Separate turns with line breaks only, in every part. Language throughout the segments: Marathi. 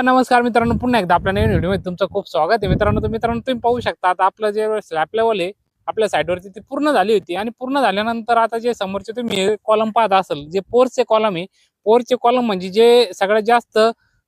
नमस्कार मित्रांनो, पुन्हा एकदा आपल्या नवीन व्हिडिओमध्ये तुमचं खूप स्वागत आहे. मित्रांनो तुम्ही पाहू शकता, आता आपलं जे स्लॅब लेवल आहे आपल्या साईडवरती ती पूर्ण झाली होती आणि पूर्ण झाल्यानंतर आता जे समोरचे तुम्ही कॉलम पाहत असाल, जे पोरचे कॉलम आहे, पोरचे कॉलम म्हणजे जे सगळ्यात जास्त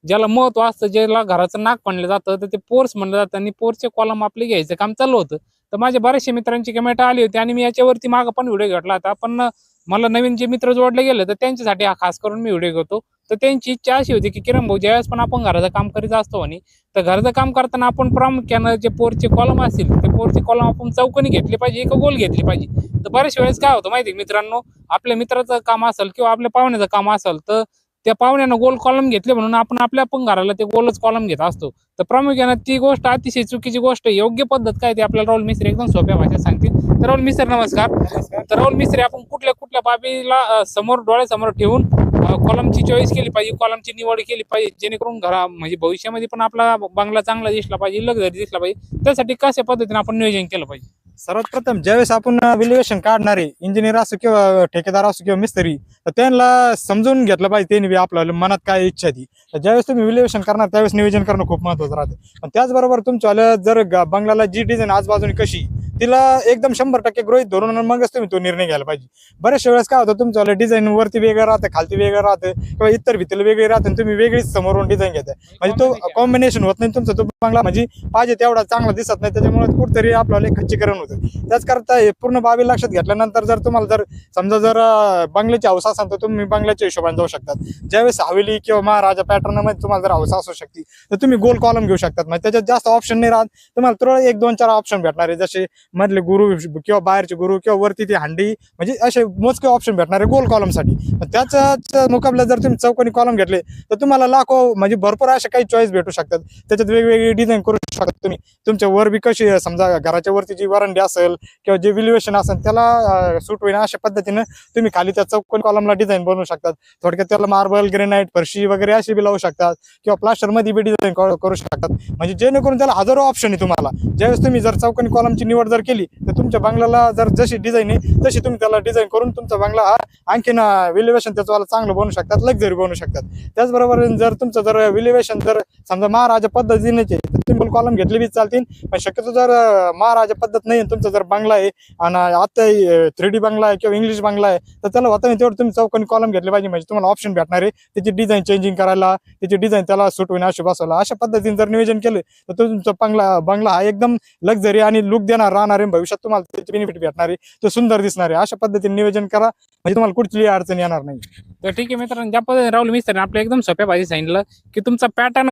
ज्याला महत्व असतं, ज्याला घराचं नाक म्हणलं जातं, तर ते पोर्स म्हणलं जातं आणि पोरचे कॉलम आपले घ्यायचं काम चालू होतं. तर माझ्या बऱ्याचशा मित्रांची कमेंट आली होती आणि मी याच्यावरती मागं पण व्हिडिओ घेतला होता, पण मला नवीन जे मित्र जोडले गेले तर त्यांच्यासाठी हा खास करून मी व्हिडिओ घेतो. तर त्यांची इच्छा अशी होती की किरण भाऊ, ज्यावेळेस पण आपण घराचं काम करीत असतो आणि तर घराचं काम करताना आपण प्रामुख्यानं जे पोरचे कॉलम असतील ते पोरचे कॉलम आपण चौकोनी घेतले पाहिजे का गोल घेतले पाहिजे. तर बऱ्याच वेळेस काय होतं माहिती मित्रांनो, आपल्या मित्राचं काम असेल किंवा आपल्या पाहुण्याचं काम असेल तर त्या पाहुण्यानं गोल कॉलम घेतले म्हणून आपण आपल्या पण घराला ते गोलच कॉलम घेत असतो. तर प्रामुख्यानं ती गोष्ट अतिशय चुकीची गोष्ट आहे. योग्य पद्धत काय ते आपल्याला राहुल मिस्त्री एकदम सोप्या भाषेत सांगतील. तर राहुल मिस्त्री नमस्कार. तर राहुल मिस्त्री, आपण कुठल्या कुठल्या बाबीला समोर डोळ्यासमोर ठेवून कॉलमची चॉईस केली पाहिजे, कॉलमची निवड केली पाहिजे, जेणेकरून घरा म्हणजे भविष्यामध्ये पण आपला बंगला चांगला दिसला पाहिजे, लक्झरी दिसला पाहिजे, त्यासाठी कशा पद्धतीने आपण नियोजन केलं पाहिजे?
सर्वात प्रथम ज्यावेळेस आपण व्हॅल्युएशन काढणारे इंजिनियर असो किंवा ठेकेदार असो किंवा मिस्त्री, तर त्यांना समजून घेतलं पाहिजे त्यांनी आपल्याला मनात काय इच्छा ती. तर ज्यावेळेस तुम्ही व्हॅल्युएशन करणार त्यावेळेस नियोजन करणं खूप महत्त्वाचं राहतं. पण त्याचबरोबर तुमच्या जर बंगल्याला जी डिझाईन आजबाजूने कशी तिला एकदम 100% गृहीत धरून मगच तुम्ही तो निर्णय घ्यायला पाहिजे. बऱ्याचशा वेळेस काय होतं, तुमच्या डिझाईन वरती वेगळं राहतं, खालती वेगळं राहतं किंवा इतर भितीला वेगळी राहते, तुम्ही वेगळीच समोरून डिझाईन घेताय, म्हणजे तो कॉम्बिनेशन होत नाही तुमचा. तो बंगला म्हणजे पाहिजे तेवढा चांगला दिसत नाही, त्याच्यामुळे कुठेतरी आपल्याला खच्चीकरण होतं. त्याच करता पूर्ण बाबी लक्षात घेतल्यानंतर जर तुम्हाला जर समजा जर बंगल्याची हौस असेल तर तुम्ही बंगल्याच्या हिशोबाने जाऊ शकतात. ज्यावेळेस हवेली किंवा महाराजा पॅटर्न मध्ये तुम्हाला जर हौस असू शकते तर तुम्ही गोल कॉलम घेऊ शकतात. म्हणजे त्याच्यात जास्त ऑप्शन नाही राहत, तुम्हाला तुरळक 1-2-4 ऑप्शन भेटणार आहे, जसे मधले गुरु किंवा बाहेरचे गुरु किंवा वरती ती हंडी, म्हणजे असे मोजके ऑप्शन भेटणार आहे गोल कॉलम साठी. त्याच्याच मुकाबल्यात जर तुम्ही चौकोनी कॉलम घेतले तर तुम्हाला लाखो म्हणजे भरपूर असे काही चॉईस भेटू शकतात. त्याच्यात वेगवेगळी डिझाईन करू शकतात तुम्ही. तुमच्या वर बी कशी समजा घराच्या वरती जी वरंडी असेल किंवा जे व्हॅल्युएशन असेल त्याला सूट होईल अशा पद्धतीनं तुम्ही खाली त्या चौकोनी कॉलमला डिझाईन बनवू शकतात. थोडक्यात त्याला मार्बल, ग्रेनाइट, फरशी वगैरे अशी बी लावू शकतात किंवा प्लास्टर मध्ये बी डिझाईन करू शकतात. म्हणजे जेणेकरून त्याला हजारो ऑप्शन आहे तुम्हाला. ज्यावेळेस तुम्ही जर चौकोनी कॉलमची निवड जर केली तर तुमच्या बंगल्याला जर जशी डिझाईन आहे तशी तुम्ही त्याला डिझाईन करून तुमचा बंगला हा आणखीन व्हॅल्युएशन त्याचं चांगलं बनवू शकतात, लक्झरी बनवू शकतात. त्याचबरोबर जर तुमचं जर व्हॅल्युएशन जर समजा महाराजा पद्धतीने तर तुम्ही कॉलम घेतले बी चालतील. पण शक्यतो जर महाराजा पद्धत नाही, तुमचा जर बंगला आहे आणि आता 3D बंगला आहे किंवा इंग्लिश बंगला आहे, तर त्याला होता नाही तेवढं तुम्ही चौकोनी कॉलम घेतले पाहिजे. म्हणजे तुम्हाला ऑप्शन भेटणार आहे त्याची डिझाईन चेंजिंग करायला, त्याची डिझाईन त्याला सूट होईन अशी बसवला. अशा पद्धतीने जर नियोजन केलं तर तुमचा बंगला हा एकदम लक्झरी आणि लुक देणार राहणार आहे. भविष्यात तुम्हाला त्याची बेनिफिट भेटणार आहे, तो सुंदर दिसणार आहे. अशा पद्धतीने नियोजन करा, म्हणजे तुम्हाला कुठलीही अडचण येणार नाही.
तर ठीक आहे मित्रांनो, ज्या पद्धतीने राहुल मिस्त्री आपल्या एकदम सोप्या भाषेत सांगितलं की तुमचा पॅटर्न